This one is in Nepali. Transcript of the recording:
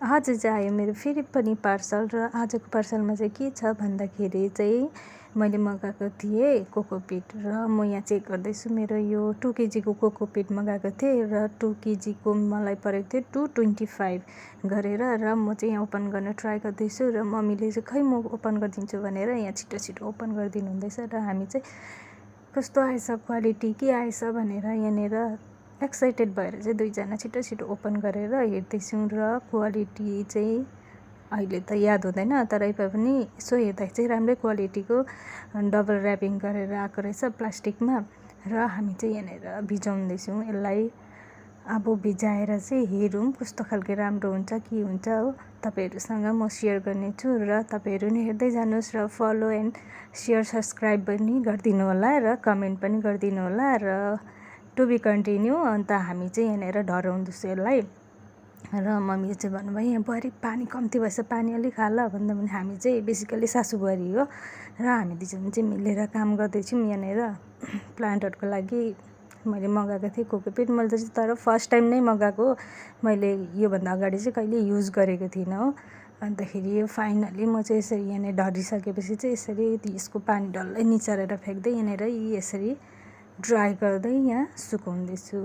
आज चाहिँ आयो मेरो फेरि पनि पार्सल र आजको पार्सलमा चाहिँ के छ भन्दाखेरि चाहिँ मैले मगाएको थिएँ कोकोपिट र म यहाँ चेक गर्दैछु मेरो यो 2 केजीको कोकोपिट मगाएको थिएँ र 2 केजीको मलाई परेको थियो 225 गरेर र म चाहिँ यहाँ ओपन गर्न ट्राई गर्दैछु र मम्मीले चाहिँ खै म ओपन गरिदिन्छु भनेर यहाँ छिटो छिटो ओपन गरिदिनु हुँदैछ र हामी चाहिँ कस्तो आएछ क्वालिटी के आएछ भनेर यहाँनिर एक्साइटेड भएर चाहिँ दुईजना छिटो छिटो ओपन गरेर हेर्दैछौँ र क्वालिटी चाहिँ अहिले त याद हुँदैन तर पनि यसो हेर्दा चाहिँ राम्रै क्वालिटीको डबल ऱ्यापिङ गरेर आएको रहेछ प्लास्टिकमा र हामी चाहिँ यहाँनिर भिजाउँदैछौँ यसलाई। अब भिजाएर चाहिँ हेरौँ कस्तो खालके राम्रो हुन्छ के हुन्छ हो, तपाईँहरूसँग म सेयर गर्नेछु र तपाईँहरू नि हेर्दै जानुहोस् र फलो एन्ड सेयर सब्सक्राइब पनि गरिदिनु होला र कमेन्ट पनि गरिदिनु होला र टु बी कन्टिन्यू। अन्त हामी चाहिँ यहाँनिर ढराउँदैछु यसलाई र मम्मीले चाहिँ भन्नुभयो यहाँ बुहारी पानी कम्ती भएछ पानी अलिक हाल भन्दा पनि हामी चाहिँ बेसिकली सासू बुहारी हो र हामी दुईजना चाहिँ मिलेर काम गर्दैछौँ यहाँनिर प्लान्टहरूको लागि। मैले मगाएको थिएँ कोकोपिट, मैले त तर फर्स्ट टाइम नै मगाएको, मैले योभन्दा अगाडि चाहिँ कहिले युज गरेको थिइनँ हो। अन्तखेरि यो फाइनली म चाहिँ यसरी यहाँनिर ढलिसकेपछि चाहिँ यसरी यसको पानी डल्लै निचोरेर फ्याँक्दै यहाँनिर यसरी ड्राई गर्दै यहाँ सुकाउँदैछु।